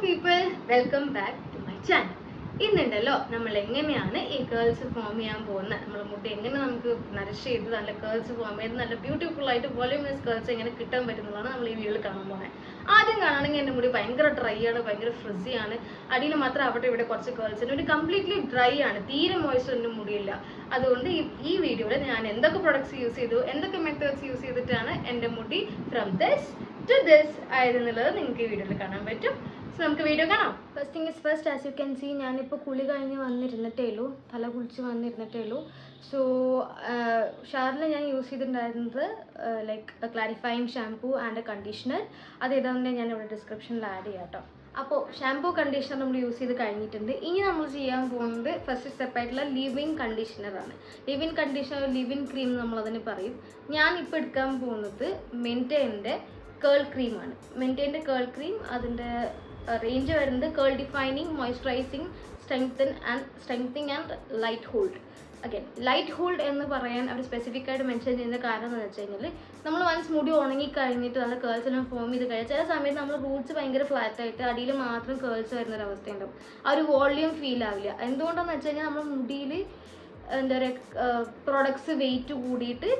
people, welcome back to my channel. ഇന്നുണ്ടല്ലോ നമ്മൾ എങ്ങനെയാണ് ഈ കേൾസ് ഫോം ചെയ്യാൻ പോകുന്നത്, നമ്മൾ മുടി എങ്ങനെ നമുക്ക് നറിഷ് ചെയ്ത് നല്ല കേൾസ് ഫോം ചെയ്ത് നല്ല ബ്യൂട്ടിഫുൾ ആയിട്ട് വോള്യൂമിനസ് കേൾസ് എങ്ങനെ കിട്ടാൻ പറ്റുന്നതാണ് നമ്മൾ ഈ വീഡിയോയിൽ കാണാൻ പോകുന്നത്. ആദ്യം കാണുകയാണെങ്കിൽ എൻ്റെ മുടി ഭയങ്കര ഡ്രൈ ആണ്, ഭയങ്കര ഫ്രിസി ആണ്. അടിയിൽ മാത്രം അവിടെ ഇവിടെ കുറച്ച് കേൾസ് ഉണ്ട്. ഒരു കംപ്ലീറ്റ്ലി ഡ്രൈ ആണ്, തീരെ മോയ്സ്ചറിൻ്റെ മുടിയില്ല. അതുകൊണ്ട് ഈ വീഡിയോയിൽ ഞാൻ എന്തൊക്കെ പ്രൊഡക്ട്സ് യൂസ് ചെയ്തു, എന്തൊക്കെ മെത്തേഡ്സ് യൂസ് ചെയ്തിട്ടാണ് എൻ്റെ മുടി ഫ്രം ദിസ് ടു ദിസ് ആയതെന്നുള്ളത് നിങ്ങൾക്ക് ഈ വീഡിയോയിൽ കാണാൻ പറ്റും. സോ നമുക്ക് വീഡിയോ കാണാം. First thing is first, as you can see ഞാനിപ്പോൾ കുളി കഴിഞ്ഞ് വന്നിരുന്നിട്ടേ ഉള്ളൂ, തല കുളിച്ച് വന്നിരുന്നിട്ടേ ഉള്ളൂ. സോ ഷവറിൽ ഞാൻ യൂസ് ചെയ്തിട്ടുണ്ടായിരുന്നത് like clarifying shampoo and conditioner. അത് ഏതാണെന്ന് ഞാൻ ഇവിടെ ഡിസ്ക്രിപ്ഷനിൽ ആഡ് ചെയ്യാം കേട്ടോ. അപ്പോൾ ഷാംപൂ കണ്ടീഷണർ നമ്മൾ യൂസ് ചെയ്ത് കഴിഞ്ഞിട്ടുണ്ട്. ഇനി നമ്മൾ ചെയ്യാൻ പോകുന്നത് ഫസ്റ്റ് സ്റ്റെപ്പായിട്ടുള്ള ലിവിങ് കണ്ടീഷണറാണ്. ലിവിങ് കണ്ടീഷണർ, ലിവിങ് ക്രീം നമ്മളതിന് പറയും. ഞാൻ ഇപ്പോൾ എടുക്കാൻ പോകുന്നത് മെൻറ്റേൻ്റെ കേൾ ക്രീമാണ്. മെൻറ്റേൻ്റെ കേൾ ക്രീം, അതിൻ്റെ റേഞ്ച് വരുന്നത് curl defining, moisturizing, strengthening and light hold. Again light hold എന്ന് പറയാൻ അവർ സ്പെസിഫിക് ആയിട്ട് മെൻഷൻ ചെയ്യുന്ന കാരണം എന്ന് വെച്ച് കഴിഞ്ഞാൽ, നമ്മൾ വൺസ് മുടി ഉണങ്ങി കഴിഞ്ഞിട്ട് നല്ല കേൾസ് എല്ലാം ഫോം ചെയ്ത് കഴിഞ്ഞാൽ ചില സമയത്ത് നമ്മൾ റൂട്ട്സ് ഭയങ്കര ഫ്ലാറ്റ് ആയിട്ട് അടിയിൽ മാത്രം കേൾസ് വരുന്നൊരവസ്ഥ ഉണ്ടാവും. ആ ഒരു വോള്യൂം ഫീൽ ആവില്ല. എന്തുകൊണ്ടാണെന്ന് വെച്ച് കഴിഞ്ഞാൽ നമ്മൾ മുടിയിൽ എന്താ പറയുക, പ്രൊഡക്ട്സ് വെയിറ്റ് കൂടിയിട്ട്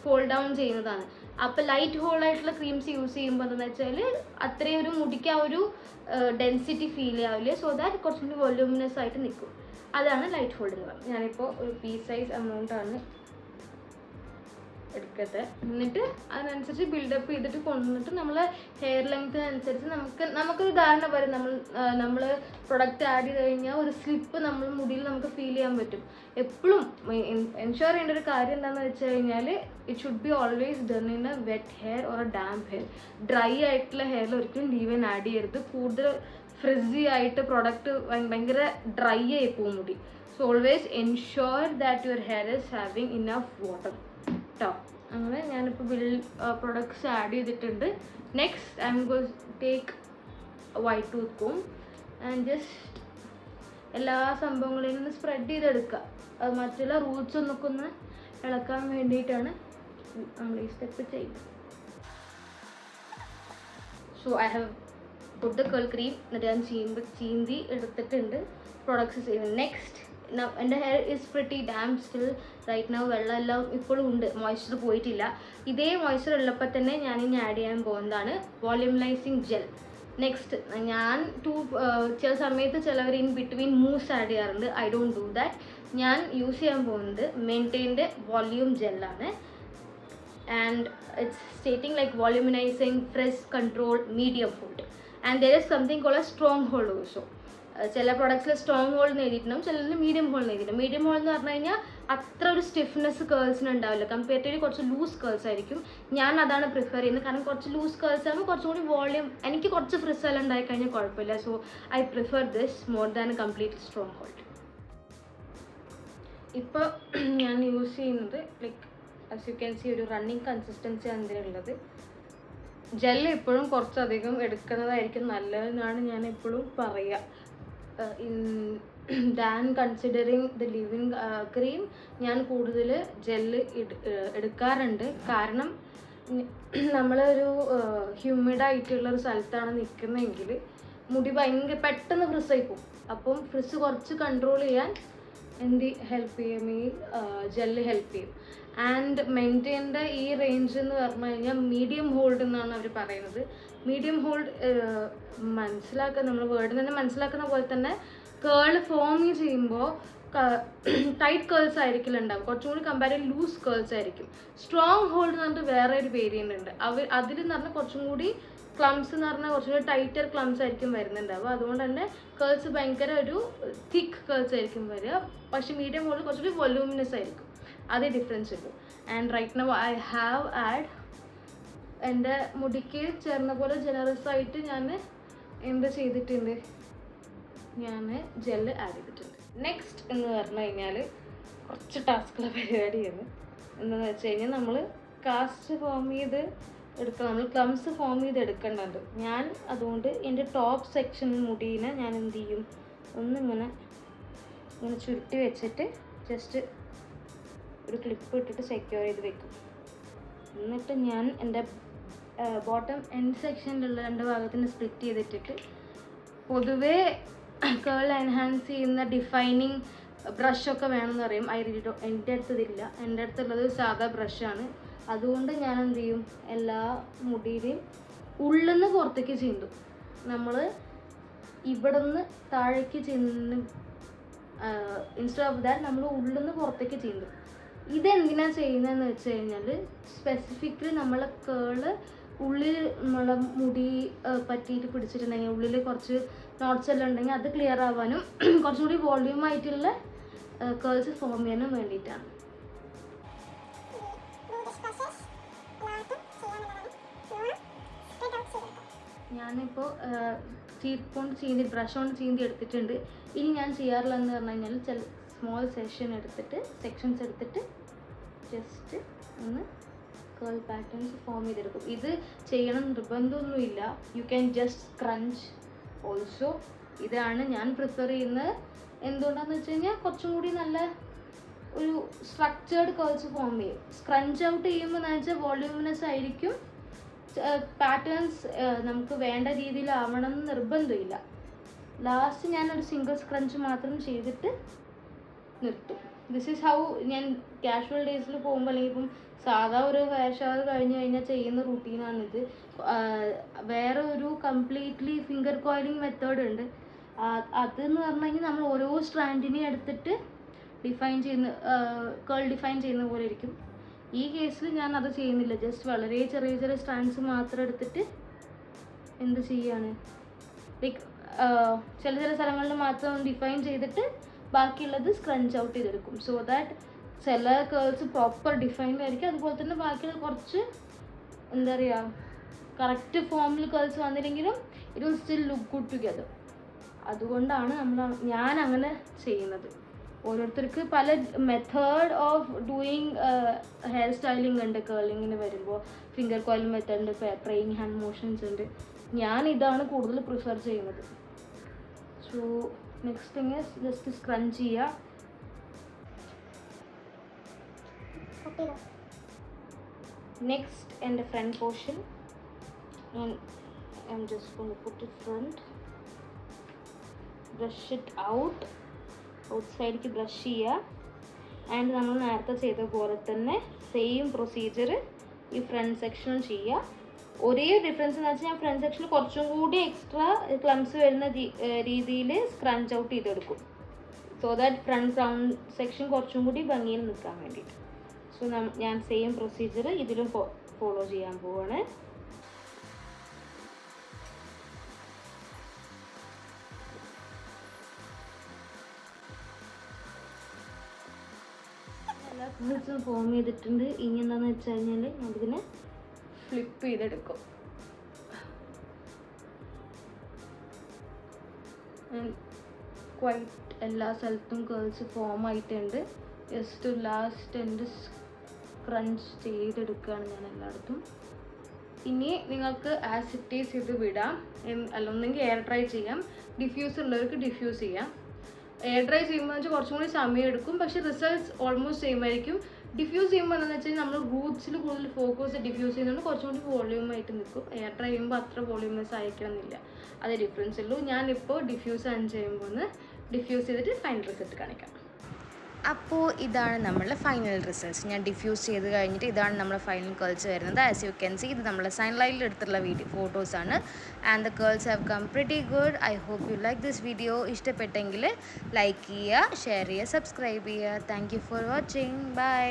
ഫോൾ ഡൗൺ ചെയ്യുന്നതാണ്. അപ്പോൾ ലൈറ്റ് ഹോൾഡ് ആയിട്ടുള്ള ക്രീംസ് യൂസ് ചെയ്യുമ്പോൾ എന്താണെന്ന് വെച്ചാൽ അത്രയും ഒരു മുടിക്ക് ആ ഒരു ഡെൻസിറ്റി ഫീൽ ആവില്ല. സോ ദാറ്റ് കുറച്ചും കൂടി വോള്യൂമിനസ് ആയിട്ട് നിൽക്കും. അതാണ് ലൈറ്റ് ഹോൾഡ് എന്ന് പറയുന്നത്. ഞാനിപ്പോൾ ഒരു പീ സൈസ് എമൗണ്ടാണ് എടുക്കട്ടെ. എന്നിട്ട് അതിനനുസരിച്ച് ബിൽഡപ്പ് ചെയ്തിട്ട് കൊണ്ടുവന്നിട്ട് നമ്മൾ ഹെയർ ലെങ്ത്തിനനുസരിച്ച് നമുക്കൊരു ധാരണ വരും. നമ്മൾ പ്രൊഡക്റ്റ് ആഡ് ചെയ്ത് കഴിഞ്ഞാൽ ഒരു സ്ലിപ്പ് നമ്മൾ മുടിയിൽ നമുക്ക് ഫീൽ ചെയ്യാൻ പറ്റും. എപ്പോഴും എൻഷുർ ചെയ്യേണ്ട ഒരു കാര്യം എന്താണെന്ന് വെച്ച് കഴിഞ്ഞാൽ, it should be always done in a wet hair or a damp hair. Dry ആയിട്ടുള്ള ഹെയറിൽ ഒരിക്കലും ലീവൻ ആഡ് ചെയ്യരുത്. കൂടുതൽ ഫ്രിസി ആയിട്ട് പ്രൊഡക്റ്റ് ഭയങ്കര ഡ്രൈ ആയി പോകും മുടി. So always ensure that your hair is having enough water കേട്ടോ. അങ്ങനെ ഞാനിപ്പോൾ പ്രൊഡക്ട്സ് ആഡ് ചെയ്തിട്ടുണ്ട്. Next I am going take white tooth com and just എല്ലാ സംഭവങ്ങളിലും നിന്ന് സ്പ്രെഡ് ചെയ്തെടുക്കുക. അത് മറ്റുള്ള റൂട്ട്സ് ഒന്നൊക്കെ ഒന്ന് ഇളക്കാൻ വേണ്ടിയിട്ടാണ് നമ്മൾ ഈ സ്റ്റെപ്പ് ചെയ്യുന്നത്. So I have put the curl cream. എന്നിട്ട് ഞാൻ ചീന്തി എടുത്തിട്ടുണ്ട് പ്രൊഡക്ട്സ് ചെയ്യുന്നത്. നെക്സ്റ്റ്, എൻ്റെ hair is pretty damp still right now. വെള്ളമെല്ലാം ഇപ്പോഴും ഉണ്ട്, മോയ്സ്ചർ പോയിട്ടില്ല. ഇതേ മോയ്സ്ചർ ഉള്ളപ്പോൾ തന്നെ ഞാനിനി ആഡ് ചെയ്യാൻ പോകുന്നതാണ് വോള്യൂമനൈസിങ് ജെൽ. നെക്സ്റ്റ്, ഞാൻ ചില സമയത്ത് ചിലവർ ഇൻ ബിറ്റ്വീൻ മൂവ്സ് ആഡ് ചെയ്യാറുണ്ട്. I don't do that. ഞാൻ യൂസ് ചെയ്യാൻ പോകുന്നത് മെയിൻറ്റെയിൻ്റെ വോള്യൂം ജെല്ലാണ്. And it's stating like volumizing, fresh, control, medium hold. And there is something called a strong hold also. ചില പ്രൊഡക്ട്സിൽ സ്ട്രോങ് ഹോൾഡ് എന്ന് എഴുതിയിട്ടുണ്ടാവും, ചിലതിൽ മീഡിയം ഹോൾഡ് എന്ന് എഴുതിയിട്ടുണ്ട്. മീഡിയം ഹോൾഡ് എന്ന് പറഞ്ഞു കഴിഞ്ഞാൽ അത്ര ഒരു സ്റ്റിഫ്നെസ് കേൾസിന് ഉണ്ടാവില്ല. കമ്പയറേറ്റീവ്ലി കുറച്ച് ലൂസ് കേൾസ് ആയിരിക്കും. ഞാൻ അതാണ് പ്രിഫർ ചെയ്യുന്നത്. കാരണം കുറച്ച് ലൂസ് കേൾസ് ആകുമ്പോൾ കുറച്ചും കൂടി വോള്യൂം, എനിക്ക് കുറച്ച് ഫ്രിസെല്ലാം ഉണ്ടായി കഴിഞ്ഞാൽ കുഴപ്പമില്ല. So I prefer this more than A complete strong hold. ഇപ്പോൾ ഞാൻ യൂസ് ചെയ്യുന്നത് like as you can see ഒരു റണ്ണിങ് കൺസിസ്റ്റൻസി ആണ് ഇതിനുള്ളത്. ജെല്ല് എപ്പോഴും കുറച്ചധികം എടുക്കുന്നതായിരിക്കും നല്ലതെന്നാണ് ഞാൻ എപ്പോഴും പറയുക. Than considering the living cream ഞാൻ കൂടുതൽ ജെല്ല് എടുക്കാറുണ്ട്. കാരണം നമ്മളൊരു ഹ്യൂമിഡായിട്ടുള്ളൊരു സ്ഥലത്താണ് നിൽക്കുന്നതെങ്കിൽ മുടി ഭയങ്കര പെട്ടെന്ന് ഫ്രിസ്സായി പോകും. അപ്പം ഫ്രിസ് കുറച്ച് കൺട്രോൾ ചെയ്യാൻ ഹെൽപ്പ് ചെയ്യും, ഈ ജെല്ല് ഹെൽപ്പ് ചെയ്യും. ആൻഡ് മെയിൻറ്റെയിൻ്റെ ഈ റേഞ്ച് എന്ന് പറഞ്ഞു കഴിഞ്ഞാൽ മീഡിയം ഹോൾഡ് എന്നാണ് അവർ പറയുന്നത്. മീഡിയം ഹോൾഡ് മനസ്സിലാക്കുക, നമ്മൾ വേർഡിൽ തന്നെ മനസ്സിലാക്കുന്ന പോലെ തന്നെ കേൾ ഫോം ചെയ്യുമ്പോൾ ടൈറ്റ് കേൾസ് ആയിരിക്കില്ല ഉണ്ടാവും, കുറച്ചും കൂടി കമ്പാരിറ്റീവ് ലൂസ് കേൾസ് ആയിരിക്കും. സ്ട്രോങ് ഹോൾഡ് എന്ന് പറഞ്ഞിട്ട് വേറെ ഒരു വേരിയൻ്റ് ഉണ്ട്. അതിൽ എന്ന് പറഞ്ഞാൽ കുറച്ചും കൂടി ക്ലംസ് എന്ന് പറഞ്ഞാൽ കുറച്ചും കൂടി ടൈറ്റർ ക്ലംസ് ആയിരിക്കും വരുന്നുണ്ടാവുക. അതുകൊണ്ട് തന്നെ കേൾസ് ഭയങ്കര ഒരു തിക്ക് കേൾസ് ആയിരിക്കും വരിക. പക്ഷേ മീഡിയം ഹോൾഡ് കുറച്ചുകൂടി വൊല്യൂമിനസ് ആയിരിക്കും. അതേ ഡിഫറൻസ് ഉള്ളൂ. And right now I have add, എൻ്റെ മുടിക്ക് ചേർന്ന പോലെ ജനറസ് ആയിട്ട് ഞാൻ എന്ത് ചെയ്തിട്ടുണ്ട്, ഞാൻ ജെല്ല് ആഡ് ചെയ്തിട്ടുണ്ട്. നെക്സ്റ്റ് എന്ന് പറഞ്ഞു കഴിഞ്ഞാൽ കുറച്ച് ടാസ്കുള്ള പരിപാടിയാണ്. എന്താണെന്ന് വെച്ച് കഴിഞ്ഞാൽ നമ്മൾ കാസ്റ്റ് ഫോം ചെയ്ത് എടുക്കണം, നമ്മൾ ക്ലംസ് ഫോം ചെയ്ത് എടുക്കേണ്ടതുണ്ട്. ഞാൻ അതുകൊണ്ട് എൻ്റെ ടോപ്പ് സെക്ഷൻ മുടീനെ ഞാൻ എന്ത് ചെയ്യും, ഒന്നിങ്ങനെ ചുരുട്ടി വെച്ചിട്ട് ജസ്റ്റ് ഒരു ക്ലിപ്പ് ഇട്ടിട്ട് സെക്യൂർ ചെയ്ത് വെക്കും. എന്നിട്ട് ഞാൻ എൻ്റെ ബോട്ടം എൻഡ് സെക്ഷനിലുള്ള രണ്ട് ഭാഗത്തിന് സ്പ്ലിറ്റ് ചെയ്തിട്ടിട്ട് പൊതുവേ കേൾ എൻഹാൻസ് ചെയ്യുന്ന ഡിഫൈനിങ് ബ്രഷൊക്കെ വേണമെന്ന് പറയും. എൻ്റെ അടുത്തതില്ല. എൻ്റെ അടുത്തുള്ളത് സാധാ ബ്രഷാണ്. അതുകൊണ്ട് ഞാൻ എന്ത് ചെയ്യും, എല്ലാ മുടിയിലെയും ഉള്ളിൽ നിന്ന് പുറത്തേക്ക് ചീന്തും. നമ്മൾ ഇവിടെ നിന്ന് താഴേക്ക് ചീന്തും. ഇൻസ്റ്റെഡ് ഓഫ് ദാറ്റ് നമ്മൾ ഉള്ളിൽ നിന്ന് പുറത്തേക്ക് ചീന്തും. ഇതെന്തിനാണ് ചെയ്യുന്നതെന്ന് വെച്ച് കഴിഞ്ഞാൽ സ്പെസിഫിക്കലി നമ്മളെ കേള് ഉള്ളിൽ നമ്മളെ മുടി പറ്റിയിട്ട് പിടിച്ചിട്ടുണ്ടെങ്കിൽ ഉള്ളിൽ കുറച്ച് നോട്ട്സ് എല്ലാം ഉണ്ടെങ്കിൽ അത് ക്ലിയർ ആവാനും കുറച്ചും കൂടി വോള്യൂം ആയിട്ടുള്ള കേൾസ് ഫോം ചെയ്യാനും വേണ്ടിയിട്ടാണ്. ഞാനിപ്പോൾ ടീത്ത് കൊണ്ട് ചീന്തി ബ്രഷ് കൊണ്ട് ചീന്തി എടുത്തിട്ടുണ്ട്. ഇനി ഞാൻ ചെയ്യാറുള്ളതെന്ന് പറഞ്ഞു കഴിഞ്ഞാൽ ചില സ്മോൾ സെക്ഷൻസ് എടുത്തിട്ട് ജസ്റ്റ് ഒന്ന് കേൾ പാറ്റേൺസ് ഫോം ചെയ്തെടുക്കും. ഇത് ചെയ്യണം നിർബന്ധമൊന്നുമില്ല. You can just scrunch also. ഇതാണ് ഞാൻ പ്രിഫർ ചെയ്യുന്നത്. എന്തുകൊണ്ടാണെന്ന് വെച്ച് കഴിഞ്ഞാൽ കുറച്ചും കൂടി നല്ല ഒരു സ്ട്രക്ചേർഡ് കേൾസ് ഫോം ചെയ്യും. സ്ക്രഞ്ച് ഔട്ട് ചെയ്യുമ്പോൾ എന്ന് വെച്ചാൽ വോള്യൂമിനസ് ആയിരിക്കും. പാറ്റേൺസ് നമുക്ക് വേണ്ട രീതിയിലാവണം എന്ന് നിർബന്ധമില്ല. ലാസ്റ്റ് ഞാനൊരു സിംഗിൾ സ്ക്രഞ്ച് മാത്രം ചെയ്തിട്ട് നിർത്തും. ദിസ് ഈസ് ഹൗ ഞാൻ കാഷ്വൽ ഡേയ്സിൽ പോകുമ്പോൾ അല്ലെങ്കിൽ ഇപ്പം സാധാ ഒരു ഹെയർ ഷവർ കഴിഞ്ഞ് കഴിഞ്ഞാൽ ചെയ്യുന്ന റൂട്ടീനാണിത്. വേറെ ഒരു കംപ്ലീറ്റ്ലി ഫിംഗർ കോയിലിംഗ് മെത്തേഡ് ഉണ്ട്. അതെന്ന് പറഞ്ഞു കഴിഞ്ഞാൽ നമ്മൾ ഓരോ സ്ട്രാൻഡിനെയും എടുത്തിട്ട് കേൾ ഡിഫൈൻ ചെയ്യുന്ന പോലെ ഇരിക്കും. ഈ കേസിൽ ഞാൻ അത് ചെയ്യുന്നില്ല. ജസ്റ്റ് വളരെ ചെറിയ സ്ട്രാൻഡ്സ് മാത്രം എടുത്തിട്ട് എന്ത് ചെയ്യാണ്, ലൈക്ക് ചില സ്ഥലങ്ങളിൽ മാത്രം ഡിഫൈൻ ചെയ്തിട്ട് ബാക്കിയുള്ളത് സ്ക്രഞ്ച് ഔട്ട് ചെയ്തെടുക്കും. സോ ദാറ്റ് ചില കേൾസ് പ്രോപ്പർ ഡിഫൈൻഡ് ആയിരിക്കും. അതുപോലെ തന്നെ ബാക്കിയുള്ള കുറച്ച് എന്താ പറയുക കറക്റ്റ് ഫോമിൽ കേൾസ് വന്നില്ലെങ്കിലും it will still look good together. അതുകൊണ്ടാണ് ഞാൻ അങ്ങനെ ചെയ്യുന്നത്. ഓരോരുത്തർക്ക് പല method of doing hair styling ഉണ്ട്. കേളിങ്ങിന് വരുമ്പോൾ ഫിംഗർ കോയിലിംഗ് മെത്തേഡ് ഉണ്ട്, പ്രേയിങ് ഹാൻഡ് മോഷൻസ് ഉണ്ട്. ഞാൻ ഇതാണ് കൂടുതൽ പ്രിഫർ ചെയ്യുന്നത്. So next thing is just scrunch ചെയ്യുക. നെക്സ്റ്റ് എൻ്റെ front portion I'm just going to put it front, brush it out, ഔട്ട്സൈഡിലേക്ക് ബ്രഷ് ചെയ്യുക. ആൻഡ് നമ്മൾ നേരത്തെ ചെയ്ത പോലെ തന്നെ സെയിം പ്രൊസീജിയർ ഈ ഫ്രണ്ട് സെക്ഷനും ചെയ്യുക. ഒരേ ഡിഫറൻസ് എന്ന് വെച്ചാൽ ഞാൻ ഫ്രണ്ട് സെക്ഷനിൽ കുറച്ചും കൂടി എക്സ്ട്രാ ക്ലംസ് വരുന്ന രീതിയിൽ സ്ക്രഞ്ച് ഔട്ട് ചെയ്തെടുക്കും. So that front round section കുറച്ചും കൂടി ഭംഗിയിൽ നിൽക്കാൻ വേണ്ടിയിട്ട്. സോ ഞാൻ സെയിം പ്രൊസീജിയർ ഇതിലും ഫോളോ ചെയ്യാൻ പോവാണ്. എല്ലാ കേൾസും ഫോം ചെയ്തിട്ടുണ്ട്. ഇനി എന്താണെന്ന് വെച്ച് കഴിഞ്ഞാൽ നമുക്കിതിനെ ഫ്ലിപ്പ് ചെയ്തെടുക്കും. ക്വൈറ്റ് എല്ലാ സ്ഥലത്തും കേൾസ് ഫോം ആയിട്ടുണ്ട്. ജസ്റ്റ് ലാസ്റ്റ് എൻ്റെ സ്ക്രഞ്ച് ചെയ്തെടുക്കുകയാണ് ഞാൻ എല്ലായിടത്തും. ഇനി നിങ്ങൾക്ക് ആസ് ഇറ്റ് ഈസ് ഇത് വിടാം. അല്ലൊന്നെങ്കിൽ എയർ ഡ്രൈ ചെയ്യാം. ഡിഫ്യൂസ് ഉള്ളവർക്ക് ഡിഫ്യൂസ് ചെയ്യാം. എയർ ഡ്രൈ ചെയ്യുമ്പോൾ വെച്ചാൽ കുറച്ചും കൂടി സമയം എടുക്കും, പക്ഷേ റിസൾട്ട്സ് ഓൾമോസ്റ്റ് സെയിം ആയിരിക്കും. ഡിഫ്യൂസ് ചെയ്യുമ്പോൾ എന്താണെന്ന് വെച്ച് കഴിഞ്ഞാൽ നമ്മൾ റൂട്ട്സിൽ കൂടുതൽ ഫോക്കസ് ഡിഫ്യൂസ് ചെയ്യുന്നതുകൊണ്ട് കുറച്ചും കൂടി വോള്യൂമായിട്ട് നിൽക്കും. എയർ ഡ്രൈ ചെയ്യുമ്പോൾ അത്ര വോള്യൂമസ് ആയിരിക്കണമെന്നില്ല. അതേ ഡിഫറൻസ് ഉള്ളൂ. ഞാനിപ്പോൾ ഡിഫ്യൂസ് ചെയ്യുമ്പോൾ ഡിഫ്യൂസ് ചെയ്തിട്ട് ഫൈനൽ റിസൾട്ട് കാണിക്കാം. അപ്പോൾ ഇതാണ് നമ്മളുടെ ഫൈനൽ റിസൾട്ട്സ്. ഞാൻ ഡിഫ്യൂസ് ചെയ്ത് കഴിഞ്ഞിട്ട് ഇതാണ് നമ്മുടെ ഫൈനൽ കേൾസ് വരുന്നത്. ആസ് യു ക്യാൻ സീ ഇത് നമ്മുടെ സൺലൈറ്റിൽ എടുത്തുള്ള ഫോട്ടോസാണ്. And the curls have come pretty good. I hope you like this video. ഇഷ്ടപ്പെട്ടെങ്കിൽ ലൈക്ക് ചെയ്യുക, ഷെയർ ചെയ്യുക, സബ്സ്ക്രൈബ് ചെയ്യുക. Thank you for watching. By.